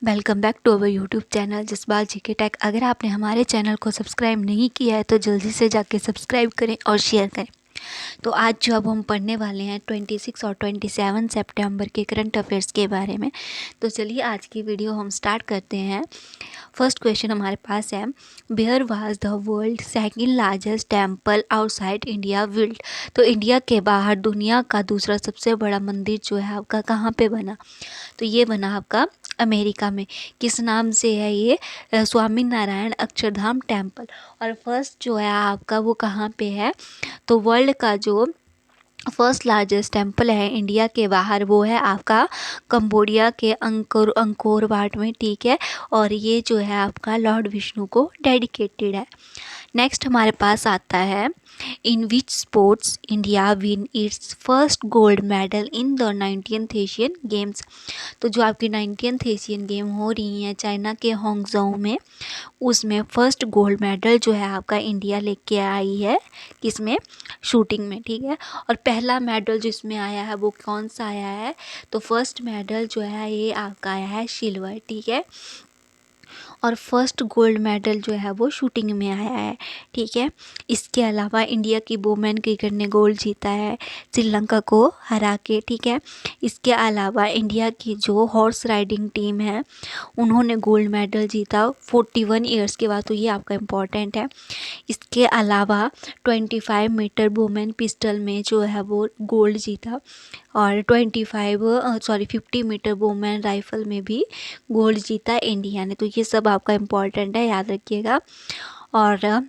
Welcome back to our YouTube channel Jasbag GK tech. अगर आपने हमारे चैनल को सब्सक्राइब नहीं किया है तो जल्दी से जाके सब्सक्राइब करें और शेयर करें। तो आज जो अब हम पढ़ने वाले हैं 26 और 27 सितंबर के करंट अफेयर्स के बारे में। तो चलिए आज की वीडियो हम स्टार्ट करते हैं। फर्स्ट क्वेश्चन हमारे पास है, where was the world second largest temple outside India built. तो इंडिया के बाहर दुनिया का दूसरा सबसे बड़ा मंदिर जो है आपका कहाँ पे बना? तो ये बना आपका अमेरिका में। किस नाम से है ये? स्वामी नारायण अक्षरधाम टेम्पल। और फर्स्ट जो है आपका वो कहाँ पे है? तो वर्ल्ड का जो फर्स्ट लार्जेस्ट टेम्पल है इंडिया के बाहर वो है आपका कंबोडिया के अंकोर वाट में, ठीक है। और ये जो है आपका लॉर्ड विष्णु को डेडिकेटेड है। नेक्स्ट हमारे पास आता है, in which sports India win its first gold medal in the 19th Asian Games. तो जो आपकी 19th एशियन गेम हो रही हैं चाइना के होंगजोऊ में, उसमें फर्स्ट गोल्ड मेडल जो है आपका इंडिया लेके आई है। किसमें? शूटिंग में, ठीक है। और पहला मेडल जिसमें आया है वो कौन सा आया है? तो फर्स्ट मेडल जो है ये आपका आया है सिल्वर, ठीक है। और फर्स्ट गोल्ड मेडल जो है वो शूटिंग में आया है, ठीक है। इसके अलावा इंडिया की वुमेन क्रिकेट ने गोल्ड जीता है श्रीलंका को हरा के, ठीक है। इसके अलावा इंडिया की जो हॉर्स राइडिंग टीम है उन्होंने गोल्ड मेडल जीता 41 ईयर्स के बाद, तो ये आपका इम्पॉर्टेंट है। इसके अलावा 25 मीटर वुमेन पिस्टल में जो है वो गोल्ड जीता। और 50 मीटर वुमेन राइफल में भी गोल्ड जीता इंडिया ने। तो ये सब आपका इम्पॉर्टेंट है, याद रखिएगा। और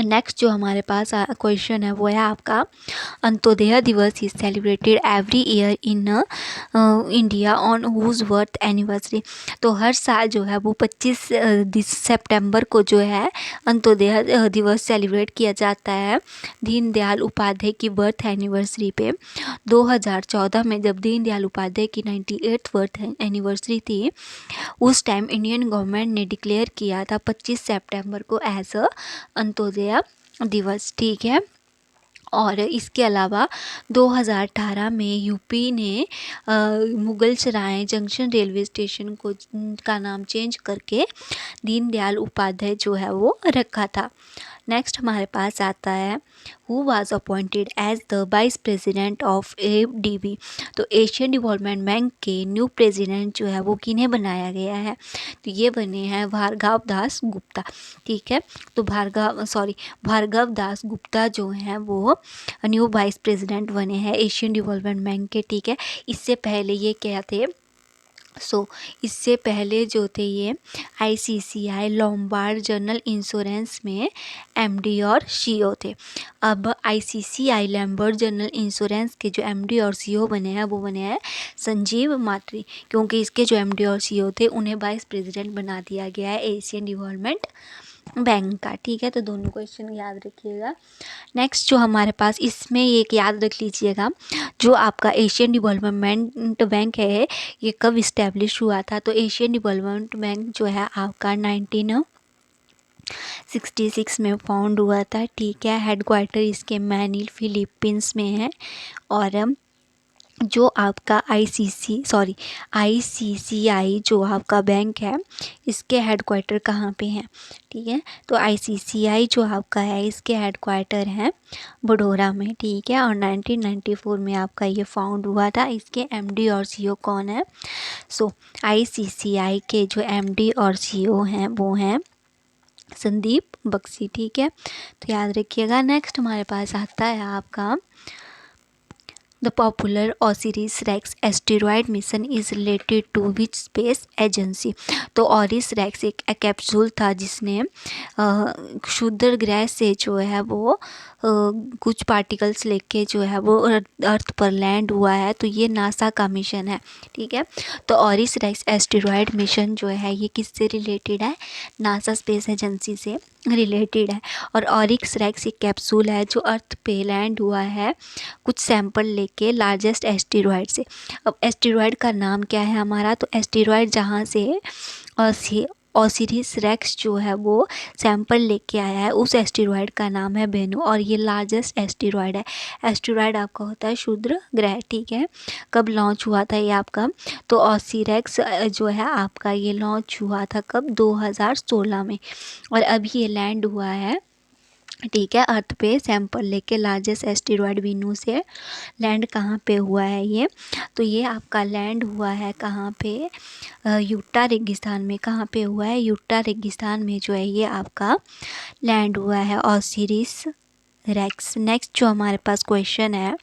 नेक्स्ट जो हमारे पास क्वेश्चन है वो है आपका, Antyodaya Diwas is celebrated every year in India on whose birth anniversary. तो हर साल जो है वो 25 सितंबर को जो है अंत्योदय दिवस सेलिब्रेट किया जाता है दीनदयाल उपाध्याय की बर्थ एनिवर्सरी पे। 2014 में जब दीनदयाल उपाध्याय की 98th बर्थ एनिवर्सरी थी, उस टाइम इंडियन गवर्नमेंट ने डिक्लेयर किया था 25 सितंबर को एज अ अंत्योदय दिवस, ठीक है। और इसके अलावा 2018 में यूपी ने मुगल सराय जंक्शन रेलवे स्टेशन को का नाम चेंज करके दीनदयाल उपाध्याय जो है वो रखा था। नेक्स्ट हमारे पास आता है, who was appointed as the vice president of ADB। तो एशियन डेवलपमेंट बैंक के न्यू प्रेसिडेंट जो है वो किन्हें बनाया गया है? तो ये बने हैं भार्गव दास गुप्ता, ठीक है। तो भार्गव दास गुप्ता जो हैं वो न्यू वाइस प्रेसिडेंट बने हैं एशियन डेवलपमेंट बैंक के, ठीक है। इससे पहले ये क्या थे? इससे पहले जो थे ये ICICI लोम्बार्ड जनरल इंश्योरेंस में MD और CEO थे। अब ICICI लोम्बार्ड जनरल इंश्योरेंस के जो MD और CEO बने हैं वो बने हैं संजीव मात्री, क्योंकि इसके जो MD और CEO थे उन्हें वाइस प्रेसिडेंट बना दिया गया है एशियन डेवलपमेंट बैंक का, ठीक है। तो दोनों क्वेश्चन याद रखिएगा। नेक्स्ट जो हमारे पास इसमें एक याद रख लीजिएगा, जो आपका एशियन डेवलपमेंट बैंक है ये कब इस्टेब्लिश हुआ था? तो एशियन डेवलपमेंट बैंक जो है आपका 1966 में फाउंड हुआ था, ठीक है। हेडक्वार्टर इसके मैनिल फिलीपींस में है। और जो आपका ICICI जो आपका बैंक है इसके हेडक्वार्टर कहाँ पे हैं? ठीक है। तो ICICI जो आपका है इसके हेडक्वार्टर हैं बड़ौदा में, ठीक है। और 1994 में आपका ये फाउंड हुआ था। इसके MD और CEO कौन है? ICICI के जो MD और CEO हैं वो हैं संदीप बख्शी, ठीक है। तो याद रखिएगा। नेक्स्ट हमारे पास आता है आपका, the popular Osiris Rex asteroid mission is related to which space agency. तो ओरिस रेक्स एक कैप्सूल था जिसने क्षुद्र ग्रह से जो है वो कुछ पार्टिकल्स लेके जो है वो अर्थ पर लैंड हुआ है। तो ये नासा का मिशन है, ठीक है। तो ओरिस रेक्स एस्टेरॉयड मिशन जो है ये किससे रिलेटेड है? नासा स्पेस एजेंसी से रिलेटेड है। और ओरिस रेक्स एक कैप्सूल है जो अर्थ पे लैंड हुआ है कुछ सैंपल लेके लार्जेस्ट एस्टेरॉयड से। अब एस्टेरॉयड का नाम क्या है हमारा? तो एस्टेरॉयड जहाँ से ओसिरिस रेक्स जो है वो सैंपल लेके आया है, उस एस्टेरॉयड का नाम है बेनू और ये लार्जेस्ट एस्टेरॉयड है। एस्टेरॉयड आपका होता है क्षुद्र ग्रह, ठीक है। कब लॉन्च हुआ था ये आपका, तो ओसिरिस जो है आपका ये लॉन्च हुआ था कब, 2016 में, और अभी ये लैंड हुआ है, ठीक है, अर्थ पे सैंपल लेके। लार्जेस्ट एस्टेरॉयड वेनू से लैंड कहाँ पे हुआ है ये, तो ये आपका लैंड हुआ है कहाँ पे, यूटा रेगिस्तान में। कहाँ पे हुआ है, यूटा रेगिस्तान में जो है ये आपका लैंड हुआ है ओसिरिस रेक्स। नेक्स्ट जो हमारे पास क्वेश्चन है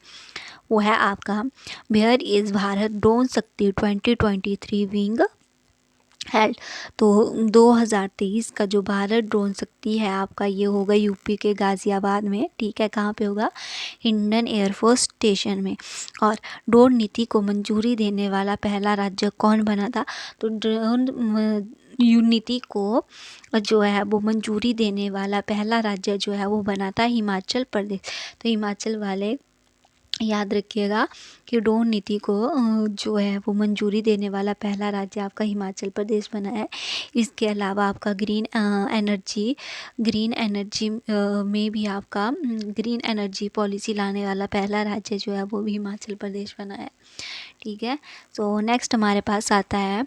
वो है आपका, वेयर इज़ भारत ड्रोन शक्ति 2023 विंग हेल्ड। तो 2023 का जो भारत ड्रोन शक्ति है आपका ये होगा यूपी के गाज़ियाबाद में, ठीक है। कहाँ पे होगा, हिंडन एयरफोर्स स्टेशन में। और ड्रोन नीति को मंजूरी देने वाला पहला राज्य कौन बना था, तो ड्रोन नीति को जो है वो मंजूरी देने वाला पहला राज्य जो है वो बना था हिमाचल प्रदेश। तो हिमाचल वाले याद रखिएगा कि ड्रोन नीति को जो है वो मंजूरी देने वाला पहला राज्य आपका हिमाचल प्रदेश बना है। इसके अलावा आपका ग्रीन एनर्जी में भी आपका ग्रीन एनर्जी पॉलिसी लाने वाला पहला राज्य जो है वो भी हिमाचल प्रदेश बना है, ठीक है। सो नेक्स्ट हमारे पास आता है,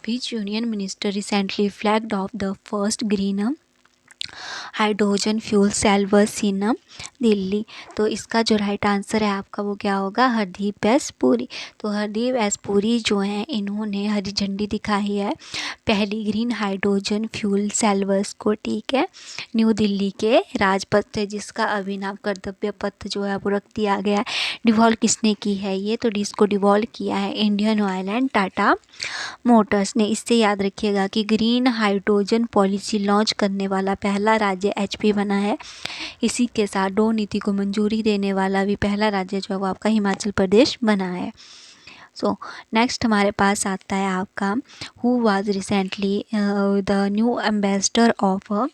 which union minister recently flagged off the first green hydrogen fuel cell bus in Delhi. तो इसका जो राइट आंसर है आपका वो क्या होगा, हरदीप एस पुरी। तो हरदीप एस पुरी जो हैं इन्होंने हरी झंडी दिखाई है पहली ग्रीन हाइड्रोजन फ्यूल सेल बस को, ठीक है, न्यू दिल्ली के राजपथ है जिसका अभिनव कर्तव्य पथ जो है वो रख दिया गया है। डिवॉल्व किसने की है ये, तो इसको डिवॉल्व किया है Indian oil and Tata Motors ने। इससे याद रखिएगा कि ग्रीन हाइड्रोजन पॉलिसी लॉन्च करने वाला पहला राज्य एचपी बना है। इसी के साथ ड्रोन नीति को मंजूरी देने वाला भी पहला राज्य जो है वो आपका हिमाचल प्रदेश बना है। सो नेक्स्ट हमारे पास आता है आपका, who was recently the new ambassador of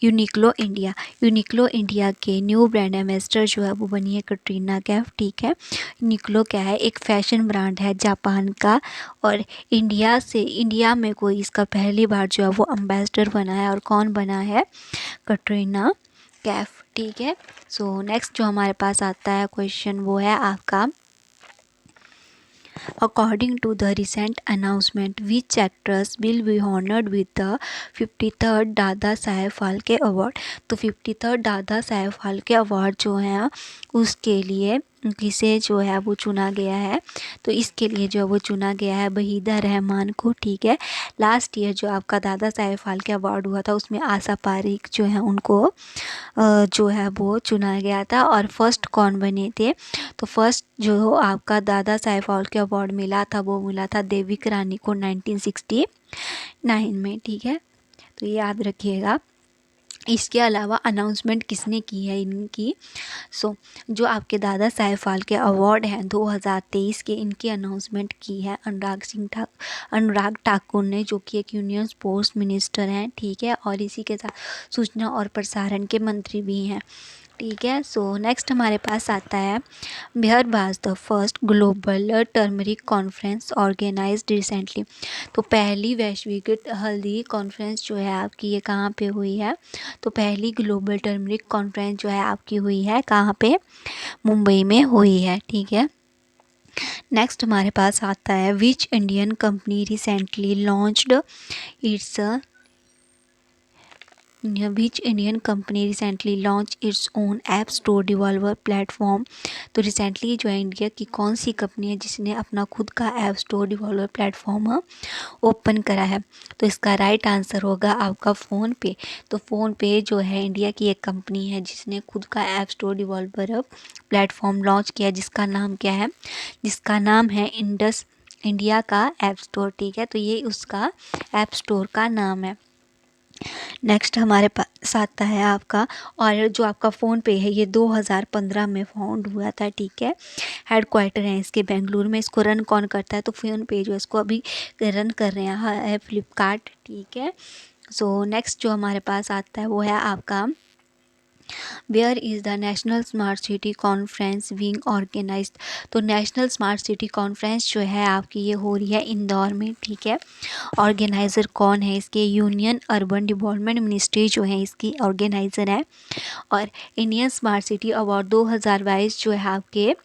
Uniqlo India. Uniqlo India के न्यू ब्रांड एम्बेसडर जो है वो बनी है कटरीना कैफ, ठीक है। यूनिक्लो क्या है, एक फैशन ब्रांड है जापान का, और इंडिया में कोई इसका पहली बार जो है वो एम्बेसडर बना है, और कौन बना है, कटरीना कैफ, ठीक है। सो नेक्स्ट जो हमारे पास आता है क्वेश्चन वो है आपका, according to the recent announcement, which actress will be honored with the 53rd Dada Saheb Phalke award. तो 53rd दादा साहेब फाल्के अवार्ड जो है उसके लिए किसे जो है वो चुना गया है, तो इसके लिए जो वो चुना गया है वहीदा रहमान को, ठीक है। लास्ट ईयर जो आपका दादा साहेब फाल्के अवार्ड हुआ था उसमें आशा पारेख जो है उनको जो है वो चुना गया था। और फर्स्ट कौन बने थे, तो फर्स्ट जो आपका दादा साहेब फाल्के अवार्ड मिला था वो मिला था देविक रानी को 1969 में, ठीक है। तो ये याद रखिएगा। इसके अलावा अनाउंसमेंट किसने की है इनकी, जो आपके दादा साहेब फाल्के अवार्ड हैं 2023 के, इनकी अनाउंसमेंट की है अनुराग ठाकुर ने, जो कि एक यूनियन स्पोर्ट्स मिनिस्टर हैं, ठीक है, और इसी के साथ सूचना और प्रसारण के मंत्री भी हैं, ठीक है। सो नेक्स्ट हमारे पास आता है, where was the first global turmeric conference organised recently. तो पहली वैश्विक हल्दी कॉन्फ्रेंस जो है आपकी ये कहाँ पे हुई है, तो पहली ग्लोबल टर्मरिक कॉन्फ्रेंस जो है आपकी हुई है कहाँ पे, मुंबई में हुई है, ठीक है। नेक्स्ट हमारे पास आता है, which Indian company recently launched it's which Indian company recently launch its own app store developer platform. तो रिसेंटली जो है इंडिया की कौन सी कंपनी है जिसने अपना खुद का app store developer platform open करा है, तो इसका राइट आंसर होगा आपका फ़ोनपे। तो फ़ोनपे जो है इंडिया की एक कंपनी है जिसने खुद का app store developer platform launch किया, जिसका नाम क्या है, जिसका नाम है इंडिया का ऐप स्टोर, ठीक है। तो ये उसका ऐप स्टोर का नाम है। नेक्स्ट हमारे पास आता है आपका, और जो आपका फ़ोनपे है ये 2015 में फाउंड हुआ था, ठीक है। हेड क्वार्टर है इसके बेंगलुरु में। इसको रन कौन करता है, तो फ़ोनपे जो है इसको अभी रन कर रहे हैं फ्लिपकार्ट, ठीक है। सो नेक्स्ट जो हमारे पास आता है वो है आपका, where is the national smart city conference being organised. तो नेशनल स्मार्ट सिटी कॉन्फ्रेंस जो है आपकी ये हो रही है इंदौर में, ठीक है। ऑर्गेनाइज़र कौन है इसके? यूनियन अर्बन डेवलपमेंट मिनिस्ट्री जो है इसकी ऑर्गेनाइज़र है। और इंडियन स्मार्ट सिटी अवार्ड 2022 जो है आपके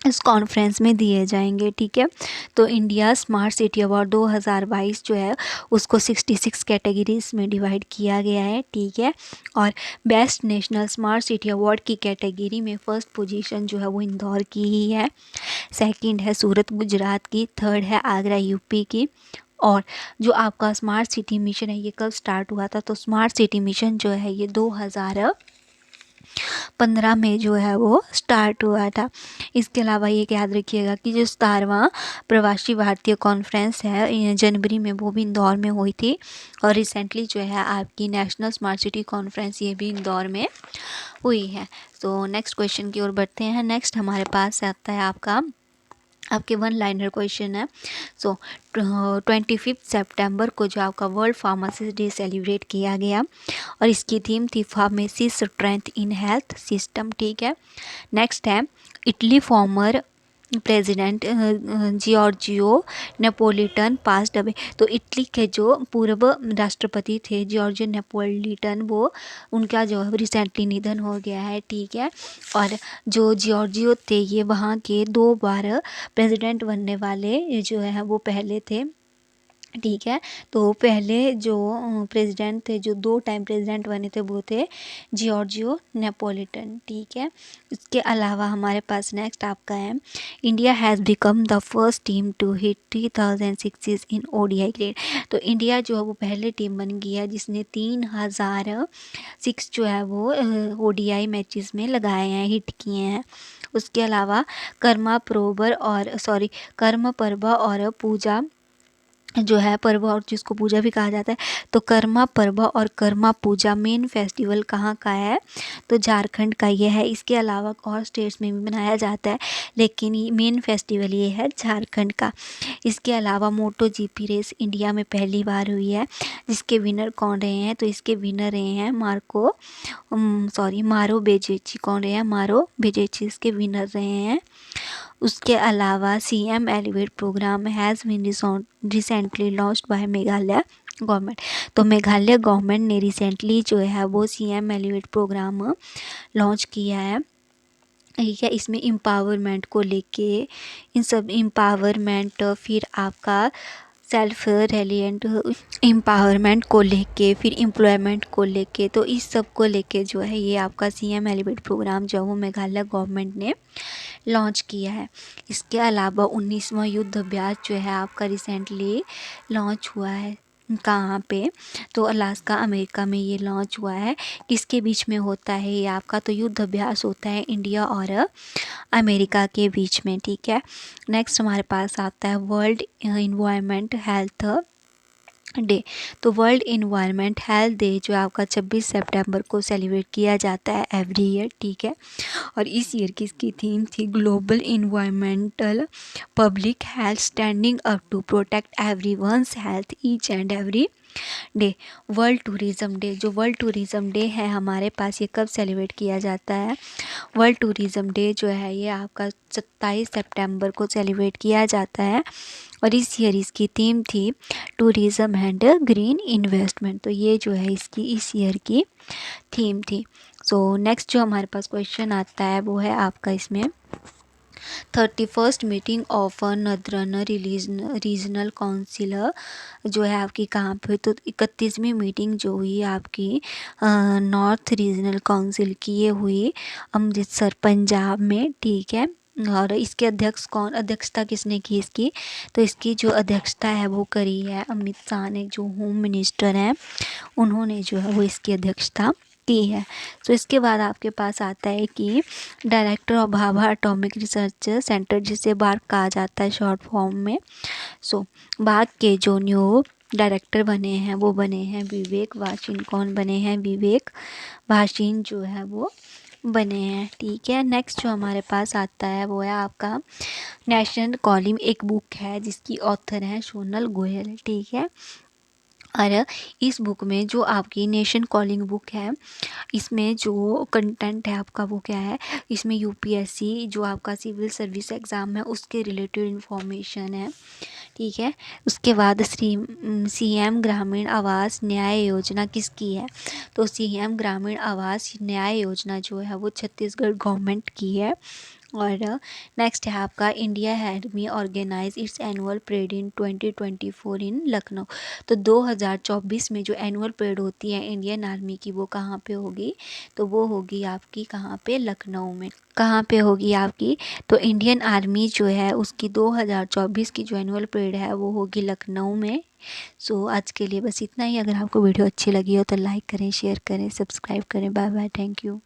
इस कॉन्फ्रेंस में दिए जाएंगे, ठीक है। तो इंडिया स्मार्ट सिटी अवार्ड 2022 जो है उसको 66 कैटेगरीज में डिवाइड किया गया है, ठीक है। और best national smart city award की कैटेगरी में फर्स्ट पोजीशन जो है वो इंदौर की ही है, सेकंड है सूरत गुजरात की, थर्ड है आगरा यूपी की। और जो आपका स्मार्ट सिटी मिशन है ये कब स्टार्ट हुआ था? तो स्मार्ट सिटी मिशन जो है ये 2015 में जो है वो स्टार्ट हुआ था। इसके अलावा ये याद रखिएगा कि जो 17वां प्रवासी भारतीय कॉन्फ्रेंस है जनवरी में वो भी इंदौर में हुई थी। और रिसेंटली जो है आपकी नेशनल स्मार्ट सिटी कॉन्फ्रेंस ये भी इंदौर में हुई है। तो नेक्स्ट क्वेश्चन की ओर बढ़ते हैं। नेक्स्ट हमारे पास आता है आपके वन लाइनर क्वेश्चन है। सो 25 सितंबर को जो आपका वर्ल्ड फार्मासिस्ट डे सेलिब्रेट किया गया और इसकी थीम थी pharmacy strength in health system, ठीक है। नेक्स्ट है Italy former president Giorgio Neapolitan passed away. तो इटली के जो पूर्व राष्ट्रपति थे जियोर्जियो नेपोलिटन वो उनका जो है रिसेंटली निधन हो गया है, ठीक है। और जो जियोर्जियो थे ये वहाँ के 2 बार प्रेसिडेंट बनने वाले जो है वो पहले थे, ठीक है। तो पहले जो प्रेसिडेंट थे जो 2 टाइम प्रेसिडेंट बने थे वो थे जियोर्जियो नेपोलिटन, ठीक है। इसके अलावा हमारे पास नेक्स्ट आपका है India has become the first team to hit 3000 sixes in ODI cricket. तो इंडिया जो है वो पहले टीम बन गई है जिसने 3000 सिक्स जो है वो ओडीआई मैचेस में लगाए हैं, हिट किए हैं। उसके अलावा कर्म पर्व और पूजा जो है पर्व और जिसको पूजा भी कहा जाता है। तो कर्मा पर्व और कर्मा पूजा मेन फेस्टिवल कहाँ का है? तो झारखंड का ये है। इसके अलावा और स्टेट्स में भी मनाया जाता है लेकिन ये मेन फेस्टिवल ये है झारखंड का। इसके अलावा मोटो जीपी रेस इंडिया में पहली बार हुई है जिसके विनर कौन रहे हैं? तो इसके विनर रहे हैं मारो बेजेची। कौन रहे हैं? मारो बेजेची इसके विनर रहे हैं। उसके अलावा CM elevate programme has been recently launched by Meghalaya government. तो मेघालय गवर्नमेंट ने रिसेंटली जो है वो CM एलिवेट प्रोग्राम लॉन्च किया है, ठीक है। इसमें एम्पावरमेंट को लेके इन सब एम्पावरमेंट फिर आपका सेल्फ रेलिएंट एम्पावरमेंट को लेके फिर एम्प्लॉयमेंट को लेके, तो इस सब को लेके जो है ये आपका CM एलिवेट प्रोग्राम जो वो मेघालय गवर्नमेंट ने लॉन्च किया है। इसके अलावा 19वां युद्ध अभ्यास जो है आपका रिसेंटली लॉन्च हुआ है। कहाँ पे? तो अलास्का अमेरिका में ये लॉन्च हुआ है। किसके बीच में होता है ये आपका? तो युद्ध अभ्यास होता है इंडिया और अमेरिका के बीच में, ठीक है। नेक्स्ट हमारे पास आता है वर्ल्ड इन्वायरमेंट हेल्थ डे। तो वर्ल्ड इन्वायरमेंट हेल्थ डे जो आपका 26 सितंबर को सेलिब्रेट किया जाता है एवरी ईयर, ठीक है। और इस ईयर की इसकी थीम थी global environmental public health standing up to protect everyone's health each and every day. World tourism day, जो वर्ल्ड टूरिज़्म डे है हमारे पास ये कब सेलिब्रेट किया जाता है? वर्ल्ड टूरिज़्म डे जो है ये आपका 27 सितंबर को सेलिब्रेट किया जाता है और इस ईयर इसकी थीम थी टूरिज़्म एंड ग्रीन इन्वेस्टमेंट। तो ये जो है इसकी इस ईयर की थीम थी। सो नेक्स्ट जो हमारे पास क्वेश्चन आता है वो है आपका इसमें 31st meeting of नदरन regional council जो है आपकी कहाँ पे? तो 31वीं मीटिंग जो हुई आपकी नॉर्थ रीजनल काउंसिल की ये हुई अमृतसर पंजाब में, ठीक है। और इसके अध्यक्षता किसने की इसकी? तो इसकी जो अध्यक्षता है वो करी है अमित शाह ने, जो होम मिनिस्टर हैं उन्होंने जो है वो इसकी अध्यक्षता की है। तो इसके बाद आपके पास आता है कि director of Bhabha atomic research centre जिसे बार्क कहा जाता है शॉर्ट फॉर्म में। सो बार्क के जो न्यू डायरेक्टर बने हैं वो बने हैं विवेक वाशिन। कौन बने हैं? विवेक वाशिन जो है वो बने हैं, ठीक है। नेक्स्ट जो हमारे पास आता है वो है आपका नेशनल कॉलिंग, एक बुक है जिसकी ऑथर है सोनल गोयल, ठीक है। और इस बुक में जो आपकी नेशन कॉलिंग बुक है, इसमें जो कंटेंट है आपका वो क्या है, इसमें यूपीएससी जो आपका सिविल सर्विस एग्ज़ाम है उसके रिलेटेड इन्फॉर्मेशन है, ठीक है। उसके बाद सीएम ग्रामीण आवास न्याय योजना किसकी है, तो सीएम ग्रामीण आवास न्याय योजना जो है वो छत्तीसगढ़ गवर्नमेंट की है। और नेक्स्ट है आपका India army organise its annual parade in 2024 in Lucknow. तो 2024 में जो एनुअल परेड होती है इंडियन आर्मी की वो कहाँ पे होगी, तो वो होगी आपकी कहाँ पे, लखनऊ में। कहाँ पे होगी आपकी, तो इंडियन आर्मी जो है उसकी 2024 की जो एनुअल परेड है वो होगी लखनऊ में। सो आज के लिए बस इतना ही। अगर आपको वीडियो अच्छी लगी हो तो लाइक करें, शेयर करें, सब्सक्राइब करें। Bye bye, thank you.